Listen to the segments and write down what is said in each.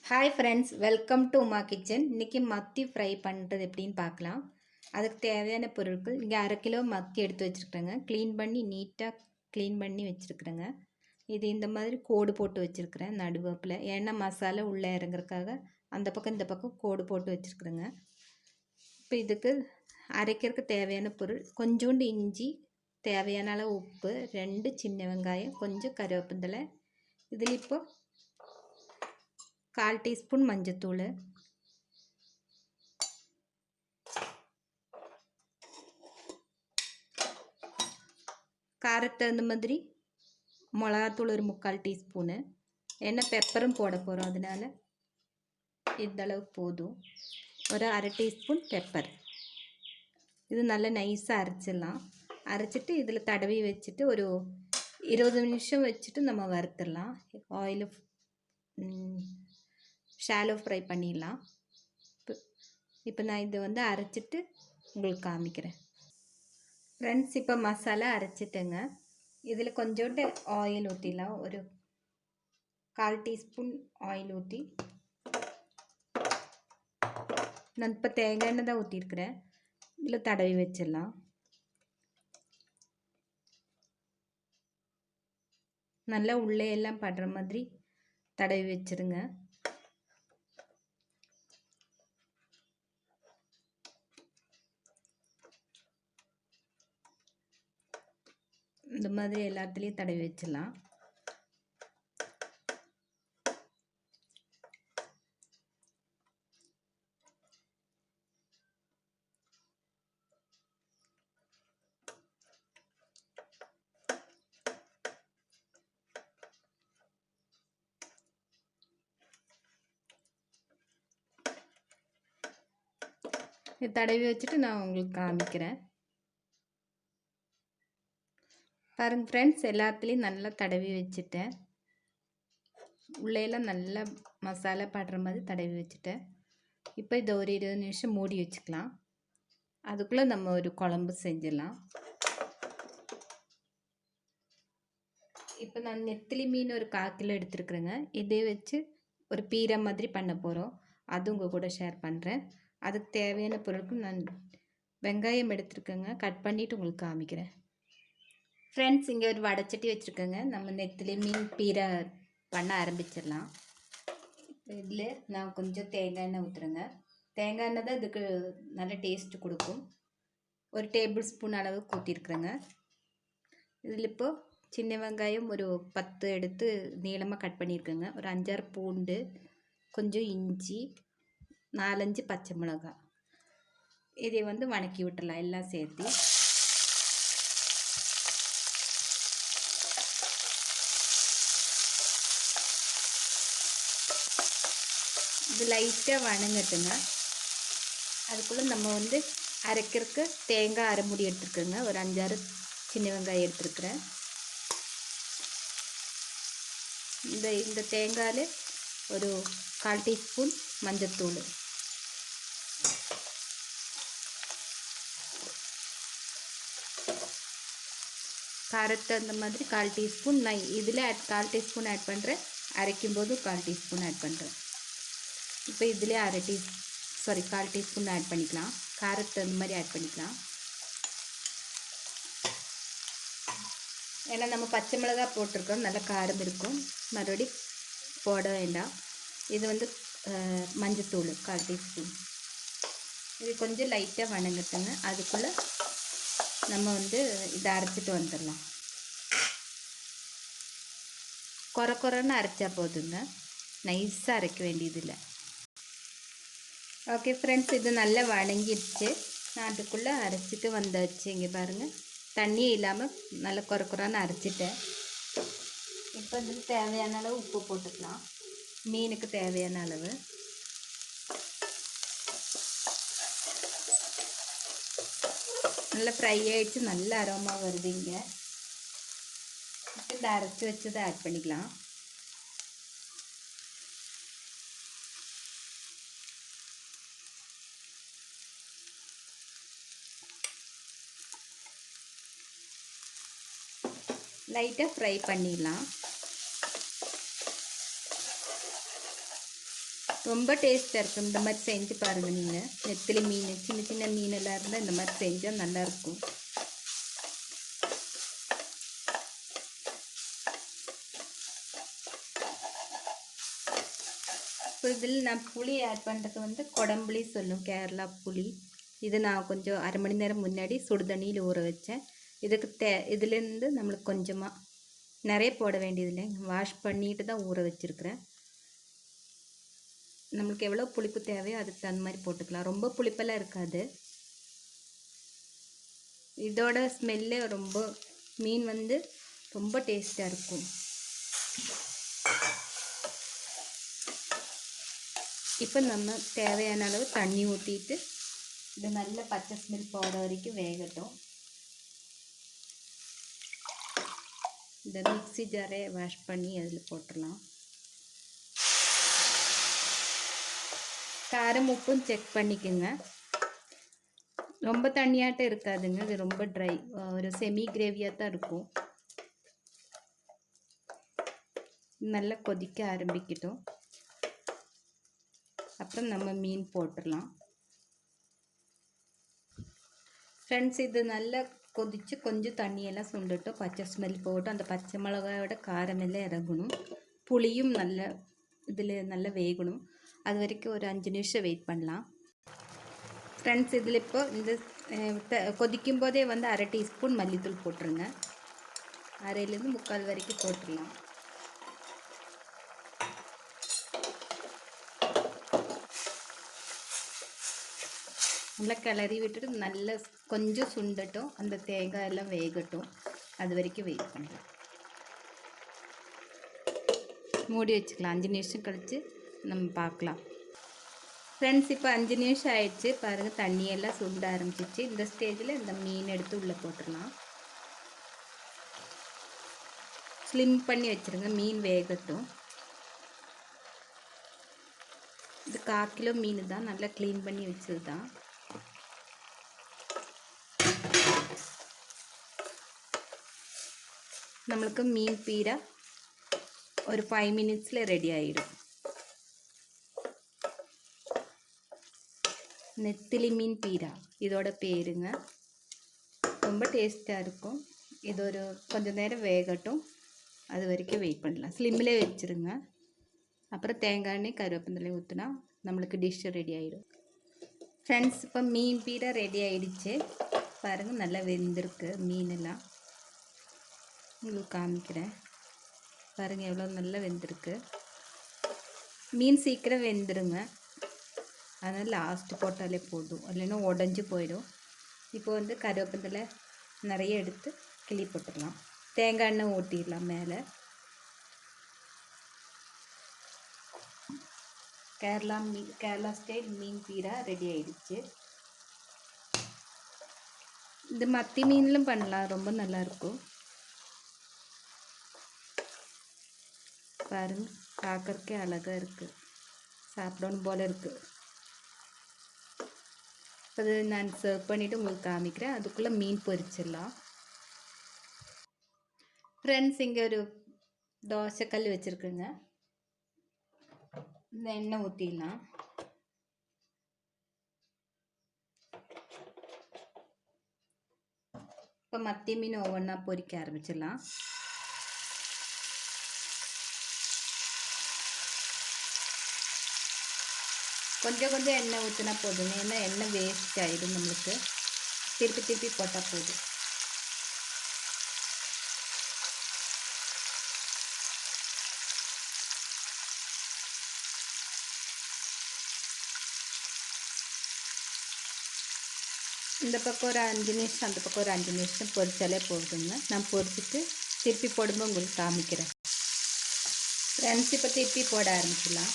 Hi friends, welcome to my kitchen. இன்னைக்கு மத்தி fry பண்ணுறது எப்படின்னு பார்க்கலாம். அதுக்கு தேவையான பொருட்கள் இங்கே 1/2 கிலோ மத்தி எடுத்து வச்சுருக்குறேங்க. க்ளீன் பண்ணி நீட்டாக க்ளீன் பண்ணி வச்சுருக்குறேங்க. இது இந்த மாதிரி கோடு போட்டு வச்சுருக்குறேன் நடுவப்பில். ஏன்னா மசாலா உள்ளே இறங்குறதுக்காக அந்த பக்கம் இந்த பக்கம் கோடு போட்டு வச்சுருக்குறேங்க. இப்போ இதுக்கு அரைக்கிறதுக்கு தேவையான பொருள் கொஞ்சோண்டு இஞ்சி, தேவையான அளவு உப்பு, 2 சின்ன வெங்காயம், கொஞ்சம் கருவேப்பிலை. இதில் இப்போ 1/4 டீஸ்பூன் மஞ்சத்தூள், காரத்துக்கு தகுந்த மாதிரி மிளகாத்தூள் ஒரு 3/4 டீஸ்பூனு. ஏன்னா பெப்பரும் போட போகிறோம், அதனால இந்த அளவுக்கு போதும். ஒரு 1/2 டீஸ்பூன் பெப்பர். இது நல்லா நைஸாக அரைச்சிடலாம். அரைச்சிட்டு இதில் தடவி வச்சுட்டு ஒரு 20 நிமிஷம் வச்சுட்டு நம்ம வறுத்துடலாம். ஆயில் ஷாலோ ஃப்ரை பண்ணிடலாம். இப்போ நான் இதை வந்து அரைச்சிட்டு உங்களுக்கு காமிக்கிறேன். ஃப்ரெண்ட்ஸ், இப்போ மசாலா அரைச்சிட்டேங்க. இதில் கொஞ்சோண்டு ஆயில் ஊற்றிடலாம். ஒரு 1/4 டீஸ்பூன் ஆயில் ஊற்றி, நான் இப்போ தேங்காய் எண்ணெய் தான் ஊற்றிருக்கிறேன். இதில் தடவி வச்சிடலாம். நல்லா உள்ளே எல்லாம் படுற மாதிரி தடவி வச்சிருங்க. இந்த மாதிரி எல்லாத்துலேயும் தடவி வச்சிடலாம். தடவி வச்சுட்டு நான் உங்களுக்கு காமிக்கிறேன். பாருங்கள் ஃப்ரெண்ட்ஸ், எல்லாத்துலேயும் நல்லா தடவி வச்சுட்டேன். உள்ளேலாம் நல்லா மசாலா படுற மாதிரி தடவி வச்சுட்டேன். இப்போ இதை ஒரு 20 நிமிஷம் மூடி வச்சுக்கலாம். அதுக்குள்ளே நம்ம ஒரு குழம்பு செஞ்சிடலாம். இப்போ நான் நெத்திலி மீன் ஒரு 1/4 கிலோ எடுத்துருக்குறேங்க. இதே வச்சு ஒரு பீரை மாதிரி பண்ண போகிறோம். அது உங்கள் கூட ஷேர் பண்ணுறேன். அதுக்கு தேவையான பொருட்கள் நான் வெங்காயம் எடுத்துருக்கேங்க. கட் பண்ணிவிட்டு உங்களுக்கு காமிக்கிறேன். ஃப்ரெண்ட்ஸ், இங்கே ஒரு வடைச்சட்டி வச்சுருக்கேங்க. நம்ம நெத்திலி மீன் பீரை பண்ண ஆரம்பிச்சிடலாம். இதில் நான் கொஞ்சம் தேங்காய் எண்ணெய் ஊற்றுறேங்க. தேங்காய் எண்ணெய் தான் இதுக்கு நல்ல டேஸ்ட்டு கொடுக்கும். ஒரு டேபிள் ஸ்பூன் அளவுக்கு ஊற்றிருக்குறேங்க. இதில் இப்போது சின்ன வெங்காயம் ஒரு 10 எடுத்து நீளமாக கட் பண்ணியிருக்கேங்க. ஒரு 5-6 பூண்டு, கொஞ்சம் இஞ்சி, 4-5 பச்சை மிளகாய். இதை வந்து வணக்கி விட்டுடலாம் எல்லாம் சேர்த்து. இது லைட்டாக வணங்கட்டுங்க. அதுக்குள்ளே நம்ம வந்து அரைக்கிறதுக்கு தேங்காய் அரைமுடி எடுத்துருக்குறேங்க. ஒரு 5-6 சின்ன வெங்காயம் எடுத்துருக்குறேன். இந்த தேங்காயில் ஒரு 1/4 டீஸ்பூன் மஞ்சத்தூள், காரத்தை அந்த மாதிரி 1/4 டீஸ்பூன். நான் இதில் 1/4 டீஸ்பூன் ஆட் பண்ணுறேன். அரைக்கும்போது 1/4 டீஸ்பூன் ஆட் பண்ணுறேன். இப்போ இதிலே 1/4 டீஸ்பூன் ஆட் பண்ணிக்கலாம். காரத்தை அந்த மாதிரி ஆட் பண்ணிக்கலாம். ஏன்னா நம்ம பச்சை மிளகாய் போட்டிருக்கோம், நல்லா காரம் இருக்கும். மறுபடி போட வேண்டாம். இது வந்து மஞ்சத்தூள் 1/4 டீஸ்பூன். இது கொஞ்சம் லைட்டாக வணங்கட்டுங்க. அதுக்குள்ளே நம்ம வந்து இதை அரைச்சிட்டு வந்துடலாம். கொரன்னு அரைச்சா போதுங்க, நைஸாக அரைக்க வேண்டியதில்லை. ஓகே ஃப்ரெண்ட்ஸ், இது நல்லா வணங்கிடுச்சு. நான் அதுக்குள்ளே அரைச்சிட்டு வந்தாச்சு. இங்கே பாருங்கள், தண்ணியே இல்லாமல் நல்லா கொரன்னு அரைச்சிட்டேன். இப்போ இதுக்கு தேவையான அளவு உப்பு போட்டுக்கலாம். மீனுக்கு தேவையான அளவு. நல்லா ஃப்ரை ஆகிடுச்சு, நல்ல அரோமா வருதுங்க. இப்போ இந்த அரைச்சி வச்சதை ஆட் பண்ணிக்கலாம். லைட்டாக ஃப்ரை பண்ணிடலாம். ரொம்ப டேஸ்ட்டாக இருக்கும். இந்த மாதிரி செஞ்சு பாருங்கள் நீங்கள். நெத்திலி மீன் சின்ன சின்ன மீனெல்லாம் இருந்தால் இந்த மாதிரி செஞ்சால் நல்லாயிருக்கும். இப்போ இதில் நான் புளி ஆட் பண்ணுறது வந்து கொடம்புளி சொல்லும், கேரளா புளி. இது நான் கொஞ்சம் அரை மணி நேரம் முன்னாடி சுடு தண்ணியில் ஊற வச்சேன். இதுக்கு இதுலேருந்து நம்மளுக்கு கொஞ்சமாக, நிறைய போட வேண்டியதில்லை, வாஷ் பண்ணிட்டு தான் ஊற வச்சுருக்கிறேன். நம்மளுக்கு எவ்வளோ புளிப்பு தேவையோ அதுக்கு தகுந்த மாதிரி போட்டுக்கலாம். ரொம்ப புளிப்பெல்லாம் இருக்காது. இதோட ஸ்மெல்லே ரொம்ப, மீன் வந்து ரொம்ப டேஸ்ட்டாக இருக்கும். இப்போ நம்ம தேவையான அளவு தண்ணி ஊற்றிட்டு இது நல்ல பச்சை ஸ்மெல் போகிற வரைக்கும் வேகட்டும். இந்த மிக்ஸி ஜாரை வாஷ் பண்ணி அதில் போட்டுடலாம். காரம் உப்பும் செக் பண்ணிக்கோங்க. ரொம்ப தண்ணியாட்டம் இருக்காதுங்க, இது ரொம்ப ட்ரை, ஒரு செமி கிரேவியாக தான் இருக்கும். நல்லா கொதிக்க ஆரம்பிக்கட்டும். அப்புறம் நம்ம மீன் போட்டுடலாம். ஃப்ரெண்ட்ஸ், இது நல்லா கொதித்து கொஞ்சம் தண்ணியெல்லாம் சுண்டட்டும், பச்சை ஸ்மெல் போகட்டும். அந்த பச்சை மிளகாயோட காரமெல்லாம் இறங்கணும். புளியும் நல்லா இதில் நல்லா வேகணும். அது வரைக்கும் ஒரு 5 நிமிஷம் வெயிட் பண்ணலாம். ஃப்ரெண்ட்ஸ், இதில் இப்போ இந்த கொதிக்கும் போதே வந்து அரை டீஸ்பூன் மல்லித்தூள் போட்டுருங்க. அரையிலேருந்து 3/4 வரைக்கும் போட்டுடலாம். நல்லா கிளறி விட்டுட்டு நல்லா கொஞ்சம் சுண்டட்டும், அந்த தேங்காய் எல்லாம் வேகட்டும். அது வரைக்கும் வெயிட் பண்ணலாம். மூடி வச்சுக்கலாம். 5 நிமிஷம் கழித்து நம்ம பார்க்கலாம். ஃப்ரெண்ட்ஸ், இப்போ 5 நிமிஷம் ஆயிடுச்சு. பாருங்கள், தண்ணியெல்லாம் சுண்ட ஆரம்பிச்சிச்சு. இந்த ஸ்டேஜில் இந்த மீன் எடுத்து உள்ளே போட்டுடலாம். ஸ்லிம் பண்ணி வச்சுருங்க, மீன் வேகட்டும். இது 1/4 கிலோ மீன் தான், நல்லா க்ளீன் பண்ணி வச்சது தான். நம்மளுக்கு மீன் பீரா ஒரு 5 மினிட்ஸில் ரெடி ஆகிடும். நெத்திலி மீன் பீரா இதோட பேருங்க. ரொம்ப டேஸ்ட்டாக இருக்கும். இது ஒரு கொஞ்சம் நேரம் வேகட்டும், அது வரைக்கும் வெயிட் பண்ணலாம். ஸ்லிம்மில் வச்சுருங்க. அப்புறம் தேங்காய் எண்ணெய் கருவேப்பிலை ஊற்றினா நம்மளுக்கு டிஷ் ரெடி ஆகிடும். ஃப்ரெண்ட்ஸ், இப்போ மீன் பீரா ரெடி ஆகிடுச்சு. பாருங்கள், நல்லா வெந்திருக்கு மீனெல்லாம். உங்களுக்கு காமிக்கிறேன். பாருங்கள் எவ்வளோ நல்லா வெந்திருக்கு. மீன் சீக்கிரம் வெந்துடுங்க, அதனால் லாஸ்ட்டு போட்டாலே போதும், இல்லைன்னா உடஞ்சி போயிடும். இப்போ வந்து கருவேப்பிலை நிறைய எடுத்து கிள்ளி போட்டுடலாம். தேங்காய் எண்ணெய் ஊற்றிடலாம் மேலே. கேரளா ஸ்டைல் மீன் பீரா ரெடி ஆகிடுச்சு. இந்த மத்தி மீன்லும் பண்ணலாம், ரொம்ப நல்லாயிருக்கும். பாருங்க, பார்க்கறக்கே அழகாக இருக்குது, சாப்பிடணும் போல் இருக்குது. அது நான் சர்வ் பண்ணிவிட்டு உங்களுக்கு காமிக்கிறேன். அதுக்குள்ளே மீன் பொரிச்சிடலாம். ஃப்ரெண்ட்ஸ், இங்கே ஒரு தோசைக்கல் வச்சுருக்குங்க. இந்த எண்ணெய் ஊற்றிடலாம். இப்போ மத்தி மீன் ஒவ்வொன்றா பொரிக்க ஆரம்பிச்சிடலாம். கொஞ்சம் கொஞ்சம் எண்ணெய் ஊற்றினா போதுங்க, ஏன்னா எண்ணெய் வேஸ்ட் ஆகிடும் நம்மளுக்கு. திருப்பி திருப்பி போட்டால் போதும். இந்த பக்கம் ஒரு 5 நிமிஷம், அந்த பக்கம் ஒரு 5 நிமிஷம் பொரிச்சாலே போதுங்க. நான் பொரிச்சிட்டு திருப்பி போடும்போது உங்களுக்கு காமிக்கிறேன். ஃப்ரெண்ட்ஸ், இப்போ திருப்பி போட ஆரம்பிச்சிடலாம்.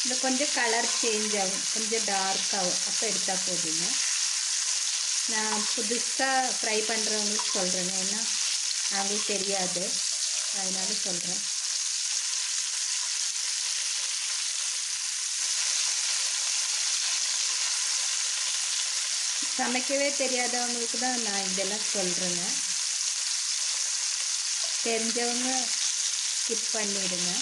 இந்த கொஞ்சம் கலர் சேஞ்ச் ஆகும், கொஞ்சம் டார்க்காகும், அப்போ எடுத்தால் போதுங்க. நான் புதுசாக ஃப்ரை பண்ணுறவங்களுக்கு சொல்கிறேங்க, ஏன்னா அவங்களுக்கு தெரியாது, அதனால சொல்கிறேன். சமைக்கவே தெரியாதவங்களுக்கு தான் நான் இதெல்லாம் சொல்கிறேங்க. தெரிஞ்சவங்க ஸ்கிப் பண்ணிடுங்க.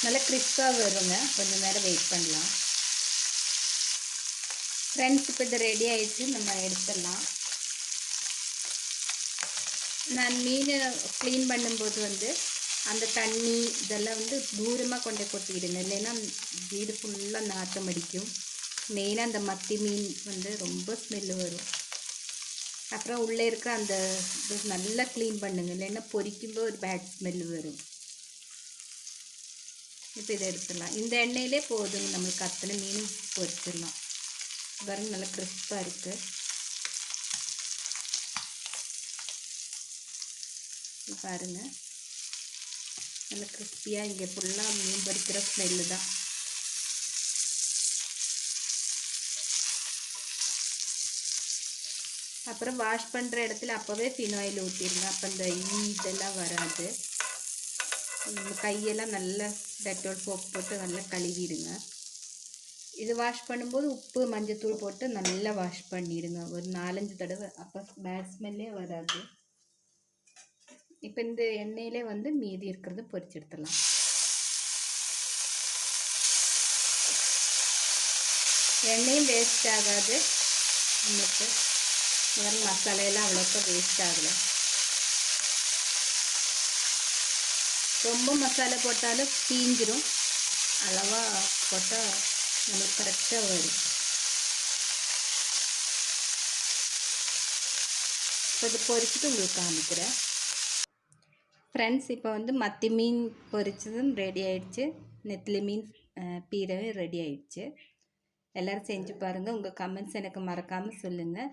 நல்லா கிறிஸ்பாக வருங்க. கொஞ்சம் நேரம் வெயிட் பண்ணலாம். ஃப்ரெண்ட்ஸ், இப்போ இது ரெடி ஆகிடுச்சு, நம்ம எடுத்துடலாம். நான் மீன் க்ளீன் பண்ணும்போது அந்த தண்ணி இதெல்லாம் தூரமாக கொண்டு கொட்டிடுங்க, இல்லைன்னா வீடு ஃபுல்லாக நாற்றம் அடிக்கும். மெயினாக அந்த மத்தி மீன் ரொம்ப ஸ்மெல்லு வரும். அப்புறம் உள்ளே இருக்கிற அந்த இது நல்லா க்ளீன் பண்ணுங்க, இல்லைன்னா பொரிக்கும்போது ஒரு பேட் ஸ்மெல்லு வரும். இப்போ இதை எடுத்துடலாம். இந்த எண்ணெயிலே போதுங்க, நம்மளுக்கு அத்தனை மீனும் பொரிச்சிடலாம். பாருங்க, நல்லா கிறிஸ்பாக இருக்குது. பாருங்க, நல்லா கிறிஸ்பியாக இங்கே ஃபுல்லாக மீன் பொரிக்கிற ஸ்மெல்லு தான். அப்புறம் வாஷ் பண்ணுற இடத்துல அப்போவே ஃபினாயில் ஊற்றிடுங்க. அப்போ இந்த இதெல்லாம் வராது. கையெல்லாம் நல்லா டெட்டால் சோப் போட்டு நல்லா கழுவிடுங்க. இது வாஷ் பண்ணும்போது உப்பு மஞ்சத்தூள் போட்டு நல்லா வாஷ் பண்ணிடுங்க ஒரு 4-5 தடவை. அப்போ பேட் ஸ்மெல்லே வராது. இப்போ இந்த எண்ணெயிலே மீதி இருக்கிறது பொரிச்சு எடுத்துடலாம். எண்ணெயும் வேஸ்ட் ஆகாது நமக்கு. மசாலையெல்லாம் அவ்வளோக்கா வேஸ்ட் ஆகலை. ரொம்ப மசாலா போட்டாலும் தீஞ்சிரும். அளவாக போட்டால் நம்மளுக்கு கரெக்டாக வரும். இப்போ இது பொரிச்சிட்டு உங்களுக்கு காமிக்கிறேன். ஃப்ரெண்ட்ஸ், இப்போ மத்தி மீன் பொரிச்சதும் ரெடி ஆயிடுச்சு. நெத்திலி மீன் பீரவும் ரெடி ஆயிடுச்சு. எல்லோரும் செஞ்சு பாருங்கள். உங்கள் கமெண்ட்ஸ் எனக்கு மறக்காமல் சொல்லுங்கள்.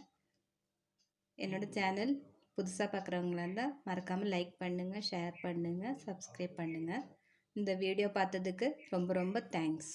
என்னோடய சேனல் புதுசாக பார்க்குறவங்களா இருந்தால் மறக்காமல் லைக் பண்ணுங்கள், ஷேர் பண்ணுங்கள், சப்ஸ்கிரைப் பண்ணுங்கள். இந்த வீடியோ பார்த்ததுக்கு ரொம்ப ரொம்ப தேங்க்ஸ்.